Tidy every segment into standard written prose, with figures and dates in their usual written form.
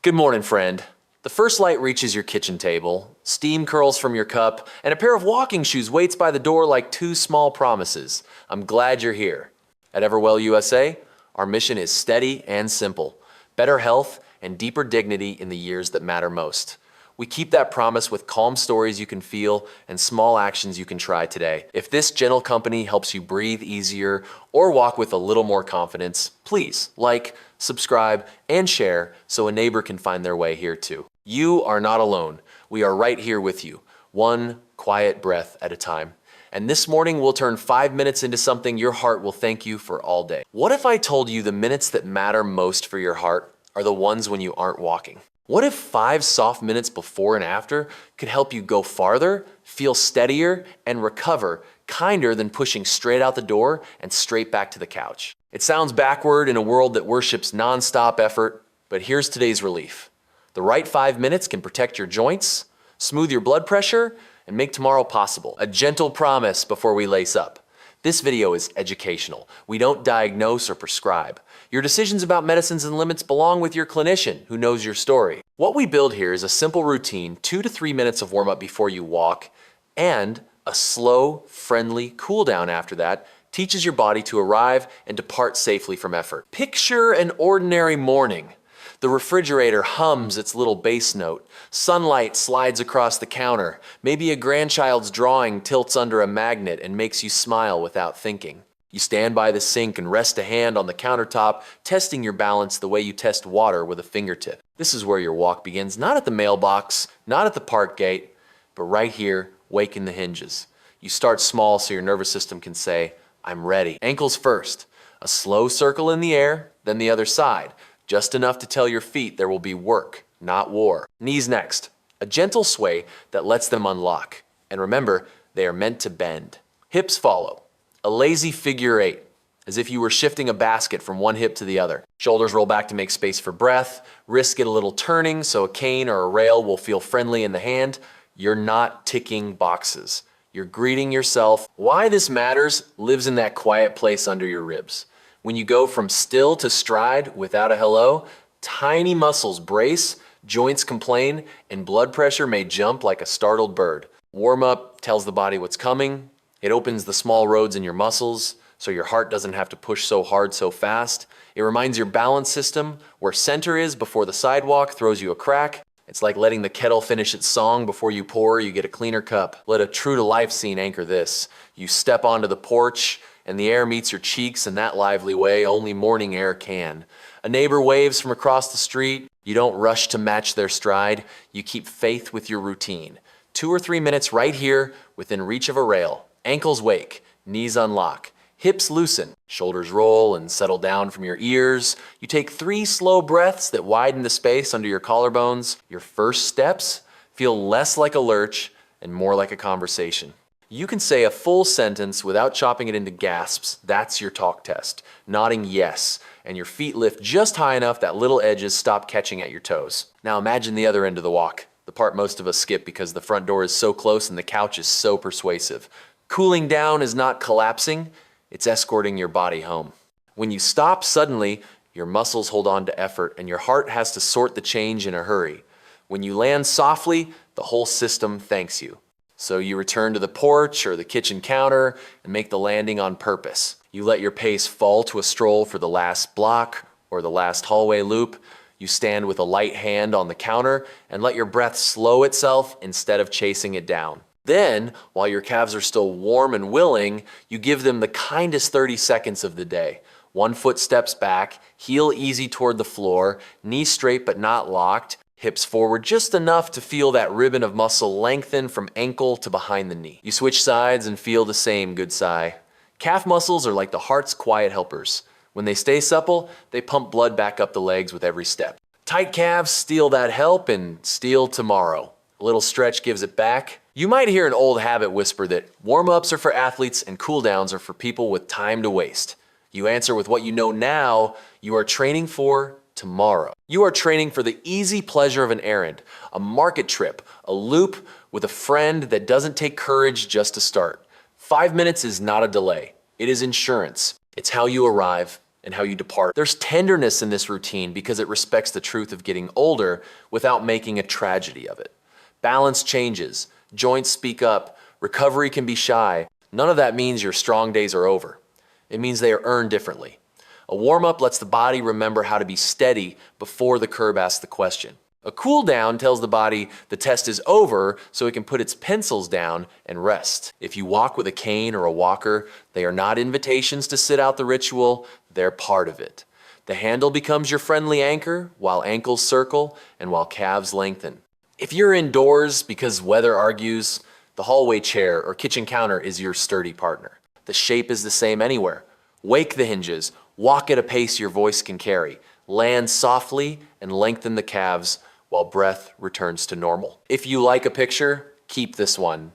Good morning, friend. The first light reaches your kitchen table, steam curls from your cup, and a pair of walking shoes waits by the door like two small promises. I'm glad you're here. At EverWell USA, our mission is steady and simple. Better health and deeper dignity in the years that matter most. We keep that promise with calm stories you can feel and small actions you can try today. If this gentle company helps you breathe easier or walk with a little more confidence, please like, subscribe, and share so a neighbor can find their way here too. You are not alone. We are right here with you, one quiet breath at a time. And this morning we'll turn 5 minutes into something your heart will thank you for all day. What if I told you the minutes that matter most for your heart are the ones when you aren't walking? What if 5 soft minutes before and after could help you go farther, feel steadier, and recover kinder than pushing straight out the door and straight back to the couch? It sounds backward in a world that worships nonstop effort, but here's today's relief. The right 5 minutes can protect your joints, smooth your blood pressure, and make tomorrow possible. A gentle promise before we lace up. This video is educational. We don't diagnose or prescribe. Your decisions about medicines and limits belong with your clinician who knows your story. What we build here is a simple routine, 2 to 3 minutes of warm-up before you walk, and a slow, friendly cool down after that teaches your body to arrive and depart safely from effort. Picture an ordinary morning. The refrigerator hums its little bass note. Sunlight slides across the counter. Maybe a grandchild's drawing tilts under a magnet and makes you smile without thinking. You stand by the sink and rest a hand on the countertop, testing your balance the way you test water with a fingertip. This is where your walk begins, not at the mailbox, not at the park gate, but right here, waking the hinges. You start small so your nervous system can say, I'm ready. Ankles first. A slow circle in the air, then the other side. Just enough to tell your feet there will be work, not war. Knees next. A gentle sway that lets them unlock. And remember, they are meant to bend. Hips follow. A lazy figure 8, as if you were shifting a basket from one hip to the other. Shoulders roll back to make space for breath. Wrists get a little turning so a cane or a rail will feel friendly in the hand. You're not ticking boxes. You're greeting yourself. Why this matters lives in that quiet place under your ribs. When you go from still to stride without a hello, tiny muscles brace, joints complain, and blood pressure may jump like a startled bird. Warm up tells the body what's coming. It opens the small roads in your muscles so your heart doesn't have to push so hard so fast. It reminds your balance system where center is before the sidewalk throws you a crack. It's like letting the kettle finish its song before you pour, you get a cleaner cup. Let a true-to-life scene anchor this. You step onto the porch and the air meets your cheeks in that lively way only morning air can. A neighbor waves from across the street. You don't rush to match their stride. You keep faith with your routine. 2 or 3 minutes right here within reach of a rail. Ankles wake, knees unlock, hips loosen, shoulders roll and settle down from your ears. You take 3 slow breaths that widen the space under your collarbones. Your first steps feel less like a lurch and more like a conversation. You can say a full sentence without chopping it into gasps. That's your talk test. Nodding yes, and your feet lift just high enough that little edges stop catching at your toes. Now imagine the other end of the walk, the part most of us skip because the front door is so close and the couch is so persuasive. Cooling down is not collapsing, it's escorting your body home. When you stop suddenly, your muscles hold on to effort and your heart has to sort the change in a hurry. When you land softly, the whole system thanks you. So you return to the porch or the kitchen counter and make the landing on purpose. You let your pace fall to a stroll for the last block or the last hallway loop. You stand with a light hand on the counter and let your breath slow itself instead of chasing it down. Then, while your calves are still warm and willing, you give them the kindest 30 seconds of the day. 1 foot steps back, heel easy toward the floor, knees straight but not locked, hips forward just enough to feel that ribbon of muscle lengthen from ankle to behind the knee. You switch sides and feel the same good sigh. Calf muscles are like the heart's quiet helpers. When they stay supple, they pump blood back up the legs with every step. Tight calves steal that help and steal tomorrow. A little stretch gives it back. You might hear an old habit whisper that warm-ups are for athletes and cool-downs are for people with time to waste. You answer with what you know now, you are training for tomorrow. You are training for the easy pleasure of an errand, a market trip, a loop with a friend that doesn't take courage just to start. 5 minutes is not a delay. It is insurance. It's how you arrive and how you depart. There's tenderness in this routine because it respects the truth of getting older without making a tragedy of it. Balance changes, joints speak up, recovery can be shy. None of that means your strong days are over. It means they are earned differently. A warm-up lets the body remember how to be steady before the curb asks the question. A cool down tells the body the test is over so it can put its pencils down and rest. If you walk with a cane or a walker, they are not invitations to sit out the ritual, they're part of it. The handle becomes your friendly anchor while ankles circle and while calves lengthen. If you're indoors because weather argues, the hallway chair or kitchen counter is your sturdy partner. The shape is the same anywhere. Wake the hinges, walk at a pace your voice can carry, land softly and lengthen the calves while breath returns to normal. If you like a picture, keep this one.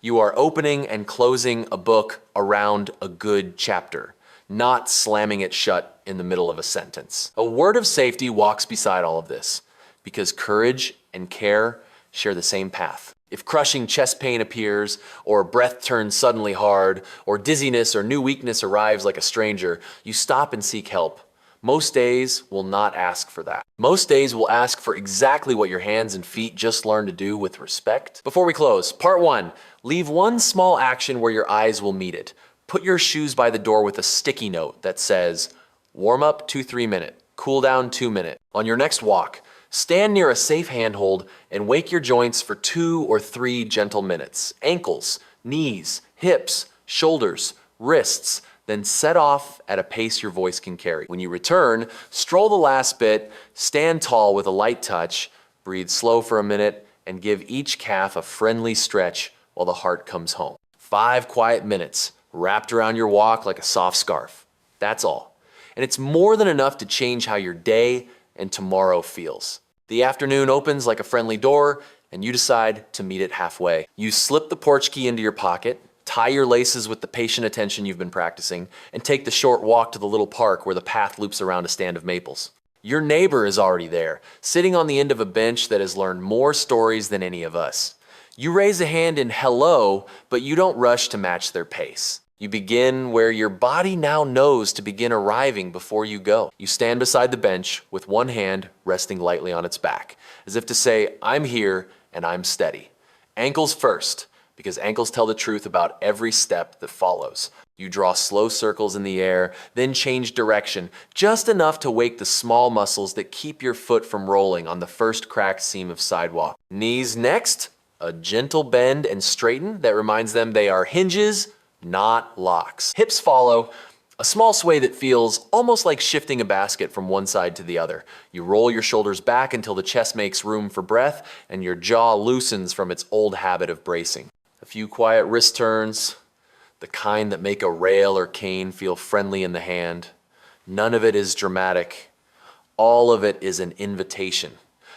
You are opening and closing a book around a good chapter, not slamming it shut in the middle of a sentence. A word of safety walks beside all of this, because courage and care share the same path. If crushing chest pain appears, or breath turns suddenly hard, or dizziness or new weakness arrives like a stranger, you stop and seek help. Most days will not ask for that. Most days will ask for exactly what your hands and feet just learned to do with respect. Before we close, part 1, leave one small action where your eyes will meet it. Put your shoes by the door with a sticky note that says, warm up 2-3 minute, cool down 2 minute. On your next walk, stand near a safe handhold and wake your joints for 2 or 3 gentle minutes. Ankles, knees, hips, shoulders, wrists, then set off at a pace your voice can carry. When you return, stroll the last bit, stand tall with a light touch, breathe slow for a minute, and give each calf a friendly stretch while the heart comes home. 5 quiet minutes, wrapped around your walk like a soft scarf. That's all. And it's more than enough to change how your day and tomorrow feels. The afternoon opens like a friendly door, and you decide to meet it halfway. You slip the porch key into your pocket, tie your laces with the patient attention you've been practicing, and take the short walk to the little park where the path loops around a stand of maples. Your neighbor is already there, sitting on the end of a bench that has learned more stories than any of us. You raise a hand in hello, but you don't rush to match their pace. You begin where your body now knows to begin arriving before you go. You stand beside the bench with one hand resting lightly on its back, as if to say, I'm here and I'm steady. Ankles first, because ankles tell the truth about every step that follows. You draw slow circles in the air, then change direction, just enough to wake the small muscles that keep your foot from rolling on the first cracked seam of sidewalk. Knees next, a gentle bend and straighten that reminds them they are hinges, not locks. Hips follow, a small sway that feels almost like shifting a basket from one side to the other. You roll your shoulders back until the chest makes room for breath and your jaw loosens from its old habit of bracing. A few quiet wrist turns, the kind that make a rail or cane feel friendly in the hand. None of it is dramatic. All of it is an invitation.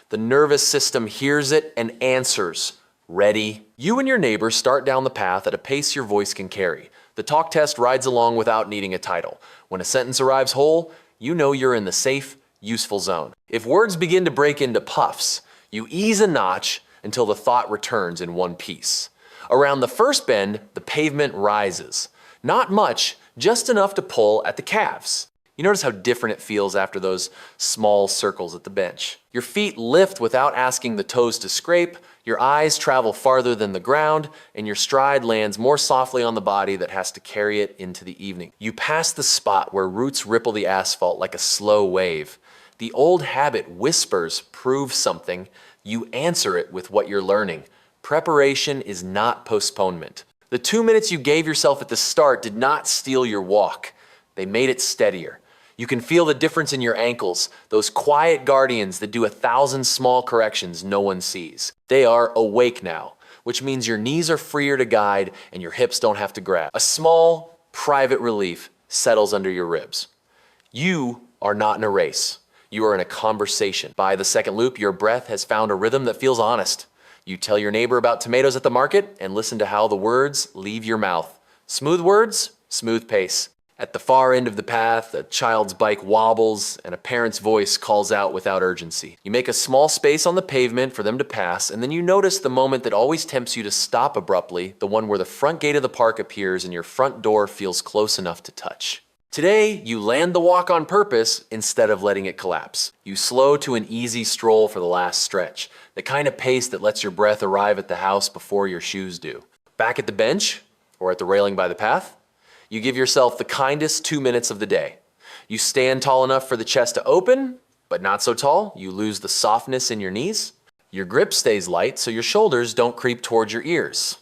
The nervous system hears it and answers. Ready? You and your neighbor start down the path at a pace your voice can carry. The talk test rides along without needing a title. When a sentence arrives whole, you know you're in the safe, useful zone. If words begin to break into puffs, you ease a notch until the thought returns in one piece. Around the first bend, the pavement rises. Not much, just enough to pull at the calves. You notice how different it feels after those small circles at the bench. Your feet lift without asking the toes to scrape, your eyes travel farther than the ground, and your stride lands more softly on the body that has to carry it into the evening. You pass the spot where roots ripple the asphalt like a slow wave. The old habit whispers, prove something. You answer it with what you're learning. Preparation is not postponement. The 2 minutes you gave yourself at the start did not steal your walk. They made it steadier. You can feel the difference in your ankles, those quiet guardians that do 1,000 small corrections no one sees. They are awake now, which means your knees are freer to guide and your hips don't have to grab. A small, private relief settles under your ribs. You are not in a race. You are in a conversation. By the second loop, your breath has found a rhythm that feels honest. You tell your neighbor about tomatoes at the market and listen to how the words leave your mouth. Smooth words, smooth pace. At the far end of the path, a child's bike wobbles and a parent's voice calls out without urgency. You make a small space on the pavement for them to pass, and then you notice the moment that always tempts you to stop abruptly, the one where the front gate of the park appears and your front door feels close enough to touch. Today, you land the walk on purpose instead of letting it collapse. You slow to an easy stroll for the last stretch, the kind of pace that lets your breath arrive at the house before your shoes do. Back at the bench, or at the railing by the path, you give yourself the kindest 2 minutes of the day. You stand tall enough for the chest to open, but not so tall, you lose the softness in your knees. Your grip stays light so your shoulders don't creep towards your ears.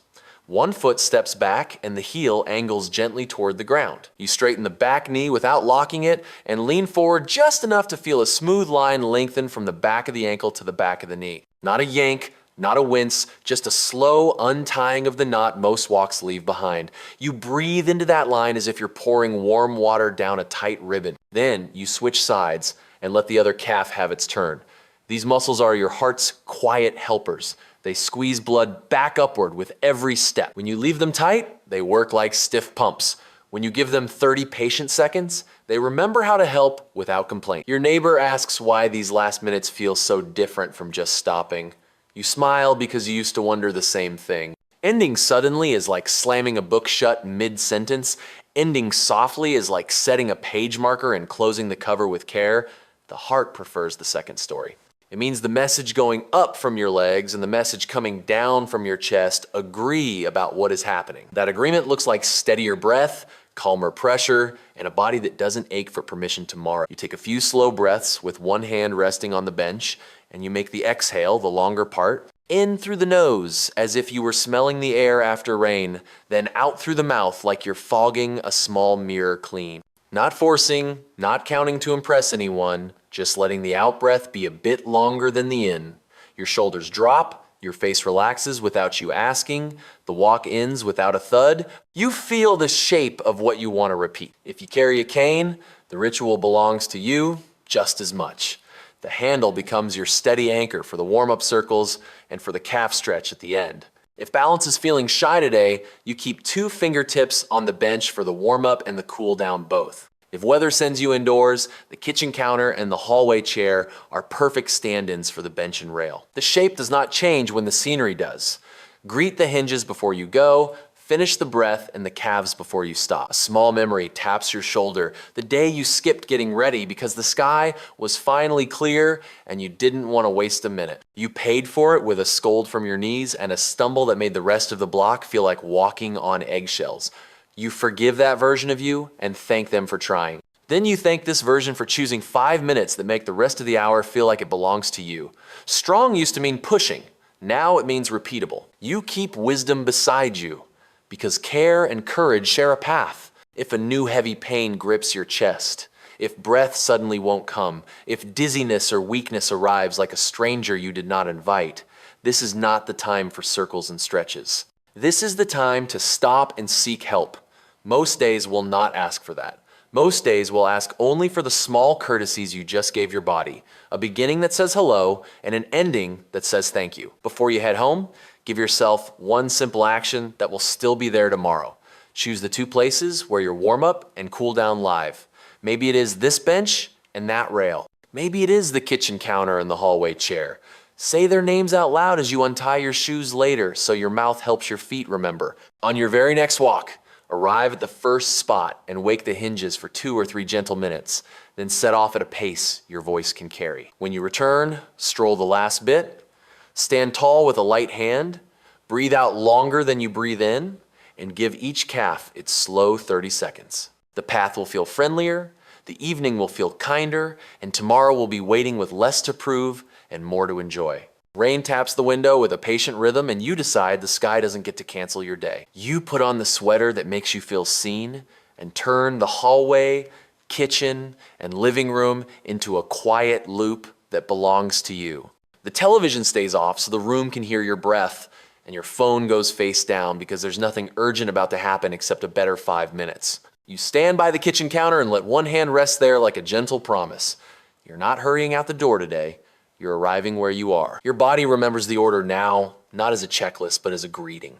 One foot steps back and the heel angles gently toward the ground. You straighten the back knee without locking it and lean forward just enough to feel a smooth line lengthen from the back of the ankle to the back of the knee. Not a yank, not a wince, just a slow untying of the knot most walks leave behind. You breathe into that line as if you're pouring warm water down a tight ribbon. Then you switch sides and let the other calf have its turn. These muscles are your heart's quiet helpers. They squeeze blood back upward with every step. When you leave them tight, they work like stiff pumps. When you give them 30 patient seconds, they remember how to help without complaint. Your neighbor asks why these last minutes feel so different from just stopping. You smile because you used to wonder the same thing. Ending suddenly is like slamming a book shut mid-sentence. Ending softly is like setting a page marker and closing the cover with care. The heart prefers the second story. It means the message going up from your legs and the message coming down from your chest agree about what is happening. That agreement looks like steadier breath, calmer pressure, and a body that doesn't ache for permission tomorrow. You take a few slow breaths with one hand resting on the bench, and you make the exhale, the longer part, in through the nose as if you were smelling the air after rain, then out through the mouth like you're fogging a small mirror clean. Not forcing, not counting to impress anyone, just letting the out-breath be a bit longer than the in. Your shoulders drop, your face relaxes without you asking, the walk ends without a thud. You feel the shape of what you want to repeat. If you carry a cane, the ritual belongs to you just as much. The handle becomes your steady anchor for the warm-up circles and for the calf stretch at the end. If balance is feeling shy today, you keep 2 fingertips on the bench for the warm-up and the cool-down both. If weather sends you indoors, the kitchen counter and the hallway chair are perfect stand-ins for the bench and rail. The shape does not change when the scenery does. Greet the hinges before you go, finish the breath and the calves before you stop. A small memory taps your shoulder the day you skipped getting ready because the sky was finally clear and you didn't want to waste a minute. You paid for it with a scold from your knees and a stumble that made the rest of the block feel like walking on eggshells. You forgive that version of you and thank them for trying. Then you thank this version for choosing 5 minutes that make the rest of the hour feel like it belongs to you. Strong used to mean pushing. Now it means repeatable. You keep wisdom beside you because care and courage share a path. If a new heavy pain grips your chest, if breath suddenly won't come, if dizziness or weakness arrives like a stranger you did not invite, this is not the time for circles and stretches. This is the time to stop and seek help. Most days will not ask for that. Most days will ask only for the small courtesies you just gave your body, a beginning that says hello and an ending that says thank you. Before you head home, give yourself one simple action that will still be there tomorrow. Choose the 2 places where your warm-up and cool-down live. Maybe it is this bench and that rail. Maybe it is the kitchen counter and the hallway chair. Say their names out loud as you untie your shoes later so your mouth helps your feet remember. On your very next walk, arrive at the first spot and wake the hinges for 2 or 3 gentle minutes, then set off at a pace your voice can carry. When you return, stroll the last bit, stand tall with a light hand, breathe out longer than you breathe in, and give each calf its slow 30 seconds. The path will feel friendlier, the evening will feel kinder, and tomorrow will be waiting with less to prove and more to enjoy. Rain taps the window with a patient rhythm and you decide the sky doesn't get to cancel your day. You put on the sweater that makes you feel seen and turn the hallway, kitchen, and living room into a quiet loop that belongs to you. The television stays off so the room can hear your breath and your phone goes face down because there's nothing urgent about to happen except a better 5 minutes. You stand by the kitchen counter and let one hand rest there like a gentle promise. You're not hurrying out the door today. You're arriving where you are. Your body remembers the order now, not as a checklist, but as a greeting.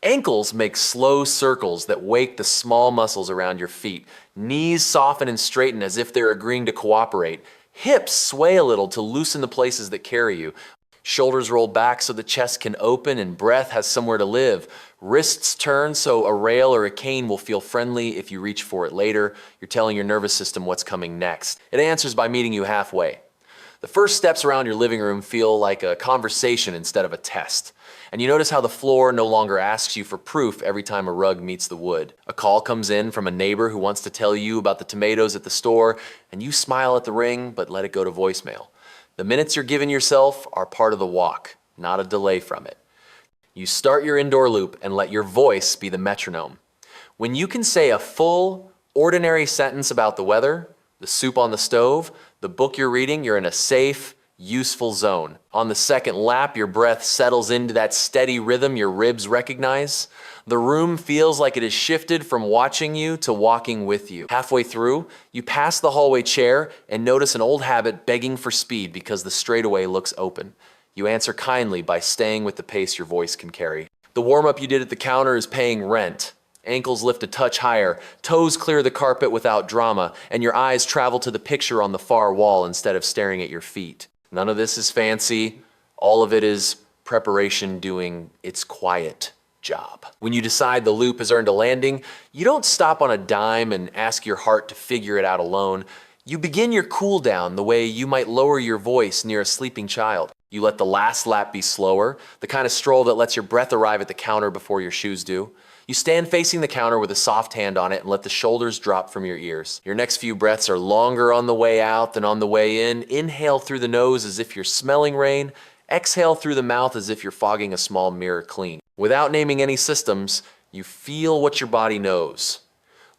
Ankles make slow circles that wake the small muscles around your feet. Knees soften and straighten as if they're agreeing to cooperate. Hips sway a little to loosen the places that carry you. Shoulders roll back so the chest can open and breath has somewhere to live. Wrists turn so a rail or a cane will feel friendly if you reach for it later. You're telling your nervous system what's coming next. It answers by meeting you halfway. The first steps around your living room feel like a conversation instead of a test. And you notice how the floor no longer asks you for proof every time a rug meets the wood. A call comes in from a neighbor who wants to tell you about the tomatoes at the store, and you smile at the ring but let it go to voicemail. The minutes you're giving yourself are part of the walk, not a delay from it. You start your indoor loop and let your voice be the metronome. When you can say a full, ordinary sentence about the weather, the soup on the stove, the book you're reading, you're in a safe, useful zone. On the second lap, your breath settles into that steady rhythm your ribs recognize. The room feels like it has shifted from watching you to walking with you. Halfway through, you pass the hallway chair and notice an old habit begging for speed because the straightaway looks open. You answer kindly by staying with the pace your voice can carry. The warm-up you did at the counter is paying rent. Ankles lift a touch higher, toes clear the carpet without drama, and your eyes travel to the picture on the far wall instead of staring at your feet. None of this is fancy. All of it is preparation doing its quiet job. When you decide the loop has earned a landing, you don't stop on a dime and ask your heart to figure it out alone. You begin your cool down the way you might lower your voice near a sleeping child. You let the last lap be slower, the kind of stroll that lets your breath arrive at the counter before your shoes do. You stand facing the counter with a soft hand on it and let the shoulders drop from your ears. Your next few breaths are longer on the way out than on the way in. Inhale through the nose as if you're smelling rain. Exhale through the mouth as if you're fogging a small mirror clean. Without naming any systems, you feel what your body knows.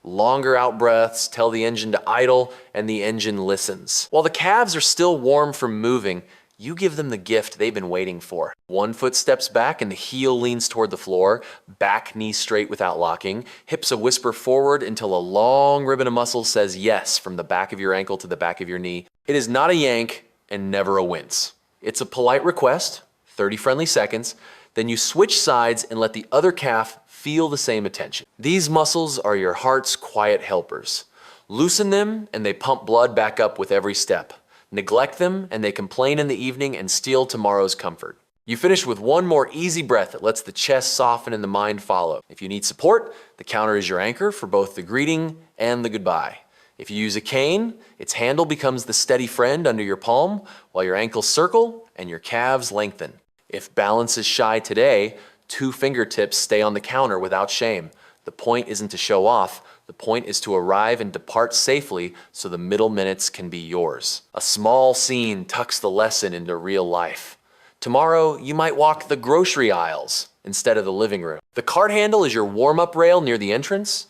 Longer out breaths tell the engine to idle, and the engine listens. While the calves are still warm from moving, you give them the gift they've been waiting for. One foot steps back and the heel leans toward the floor, back knee straight without locking, hips a whisper forward until a long ribbon of muscle says yes from the back of your ankle to the back of your knee. It is not a yank and never a wince. It's a polite request, 30 friendly seconds, then you switch sides and let the other calf feel the same attention. These muscles are your heart's quiet helpers. Loosen them and they pump blood back up with every step. Neglect them and they complain in the evening and steal tomorrow's comfort. You finish with one more easy breath that lets the chest soften and the mind follow. If you need support, the counter is your anchor for both the greeting and the goodbye. If you use a cane, its handle becomes the steady friend under your palm while your ankles circle and your calves lengthen. If balance is shy today, 2 fingertips stay on the counter without shame. The point isn't to show off. The point is to arrive and depart safely so the middle minutes can be yours. A small scene tucks the lesson into real life. Tomorrow, you might walk the grocery aisles instead of the living room. The cart handle is your warm-up rail near the entrance.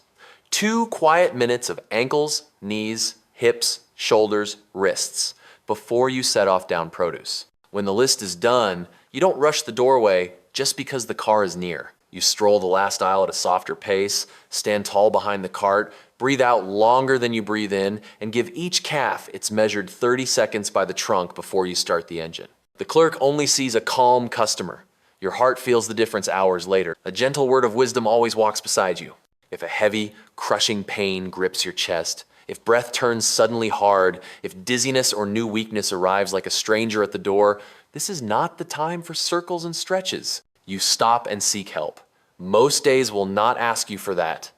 2 quiet minutes of ankles, knees, hips, shoulders, wrists before you set off down produce. When the list is done, you don't rush the doorway just because the car is near. You stroll the last aisle at a softer pace, stand tall behind the cart, breathe out longer than you breathe in, and give each calf its measured 30 seconds by the trunk before you start the engine. The clerk only sees a calm customer. Your heart feels the difference hours later. A gentle word of wisdom always walks beside you. If a heavy, crushing pain grips your chest, if breath turns suddenly hard, if dizziness or new weakness arrives like a stranger at the door, this is not the time for circles and stretches. You stop and seek help. Most days will not ask you for that.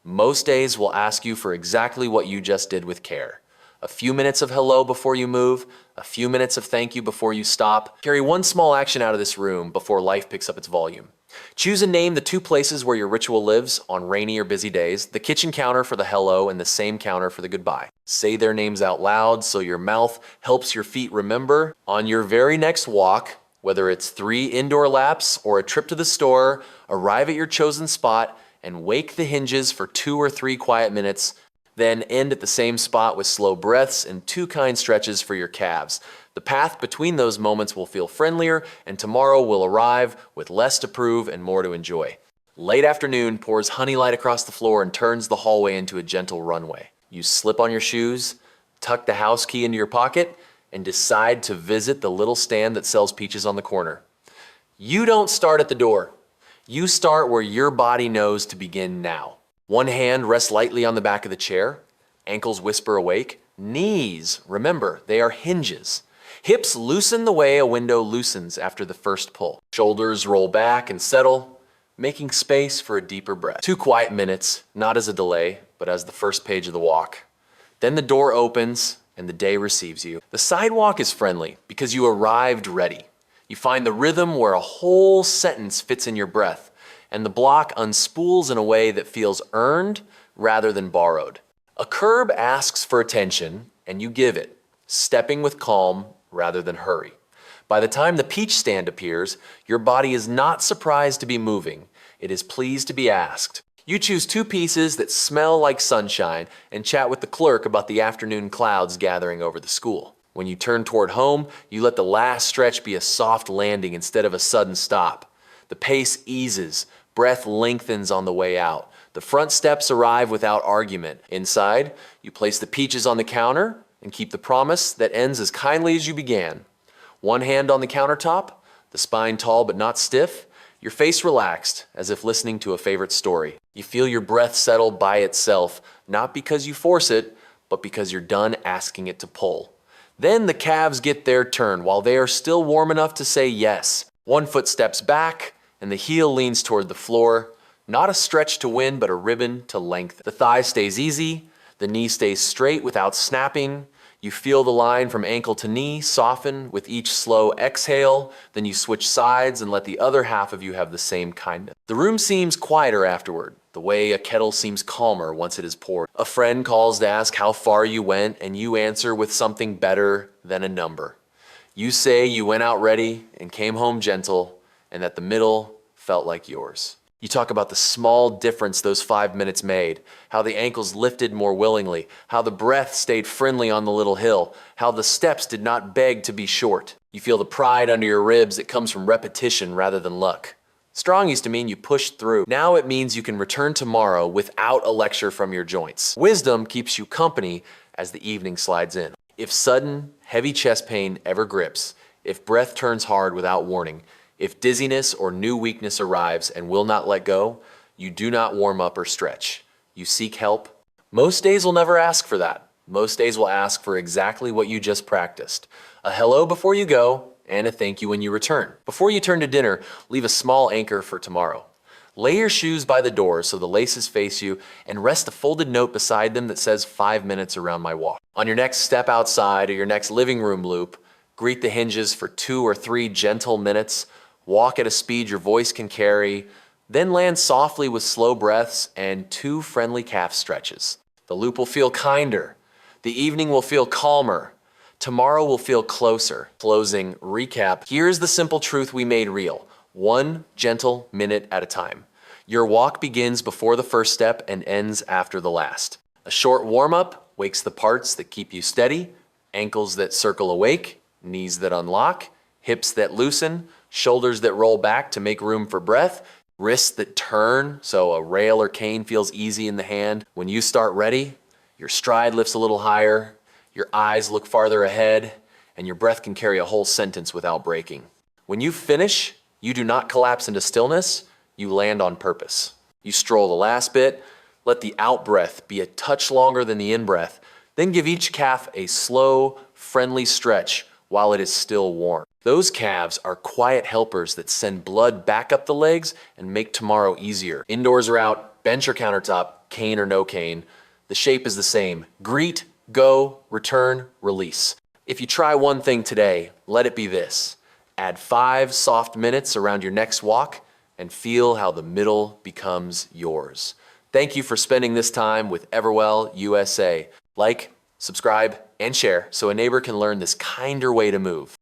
Most days will ask you for exactly what you just did with care. A few minutes of hello before you move, a few minutes of thank you before you stop. Carry one small action out of this room before life picks up its volume. Choose and name the 2 places where your ritual lives on rainy or busy days, the kitchen counter for the hello and the same counter for the goodbye. Say their names out loud so your mouth helps your feet remember. On your very next walk, whether it's 3 indoor laps or a trip to the store, arrive at your chosen spot and wake the hinges for 2 or 3 quiet minutes, then end at the same spot with slow breaths and 2 kind stretches for your calves. The path between those moments will feel friendlier, and tomorrow will arrive with less to prove and more to enjoy. Late afternoon pours honey light across the floor and turns the hallway into a gentle runway. You slip on your shoes, tuck the house key into your pocket, and decide to visit the little stand that sells peaches on the corner. You don't start at the door. You start where your body knows to begin now. One hand rests lightly on the back of the chair. Ankles whisper awake. Knees, remember, they are hinges. Hips loosen the way a window loosens after the first pull. Shoulders roll back and settle, making space for a deeper breath. 2 quiet minutes, not as a delay, but as the first page of the walk. Then the door opens and the day receives you. The sidewalk is friendly because you arrived ready. You find the rhythm where a whole sentence fits in your breath, and the block unspools in a way that feels earned rather than borrowed. A curb asks for attention, and you give it, stepping with calm rather than hurry. By the time the peach stand appears, your body is not surprised to be moving. It is pleased to be asked. You choose 2 pieces that smell like sunshine and chat with the clerk about the afternoon clouds gathering over the school. When you turn toward home, you let the last stretch be a soft landing instead of a sudden stop. The pace eases, breath lengthens on the way out. The front steps arrive without argument. Inside, you place the peaches on the counter and keep the promise that ends as kindly as you began. One hand on the countertop, the spine tall but not stiff, your face relaxed as if listening to a favorite story. You feel your breath settle by itself, not because you force it, but because you're done asking it to pull. Then the calves get their turn while they are still warm enough to say yes. One foot steps back and the heel leans toward the floor. Not a stretch to win, but a ribbon to lengthen. The thigh stays easy, the knee stays straight without snapping. You feel the line from ankle to knee soften with each slow exhale, then you switch sides and let the other half of you have the same kindness. The room seems quieter afterward, the way a kettle seems calmer once it is poured. A friend calls to ask how far you went, and you answer with something better than a number. You say you went out ready and came home gentle, and that the middle felt like yours. You talk about the small difference those 5 minutes made, how the ankles lifted more willingly, how the breath stayed friendly on the little hill, how the steps did not beg to be short. You feel the pride under your ribs that comes from repetition rather than luck. Strong used to mean you pushed through. Now it means you can return tomorrow without a lecture from your joints. Wisdom keeps you company as the evening slides in. If sudden, heavy chest pain ever grips, if breath turns hard without warning, if dizziness or new weakness arrives and will not let go, you do not warm up or stretch. You seek help. Most days will never ask for that. Most days will ask for exactly what you just practiced. A hello before you go and a thank you when you return. Before you turn to dinner, leave a small anchor for tomorrow. Lay your shoes by the door so the laces face you and rest a folded note beside them that says 5 minutes around my walk. On your next step outside or your next living room loop, greet the hinges for 2 or 3 gentle minutes. Walk at a speed your voice can carry, then land softly with slow breaths and 2 friendly calf stretches. The loop will feel kinder. The evening will feel calmer. Tomorrow will feel closer. Closing recap. Here's the simple truth we made real. 1 gentle minute at a time. Your walk begins before the first step and ends after the last. A short warm-up wakes the parts that keep you steady, ankles that circle awake, knees that unlock, hips that loosen, shoulders that roll back to make room for breath, wrists that turn so a rail or cane feels easy in the hand. When you start ready, your stride lifts a little higher, your eyes look farther ahead, and your breath can carry a whole sentence without breaking. When you finish, you do not collapse into stillness, you land on purpose. You stroll the last bit, let the out breath be a touch longer than the in breath, then give each calf a slow, friendly stretch while it is still warm. Those calves are quiet helpers that send blood back up the legs and make tomorrow easier. Indoors or out, bench or countertop, cane or no cane, the shape is the same. Greet, go, return, release. If you try one thing today, let it be this. Add 5 soft minutes around your next walk and feel how the middle becomes yours. Thank you for spending this time with EverWell USA. Like, subscribe, and share so a neighbor can learn this kinder way to move.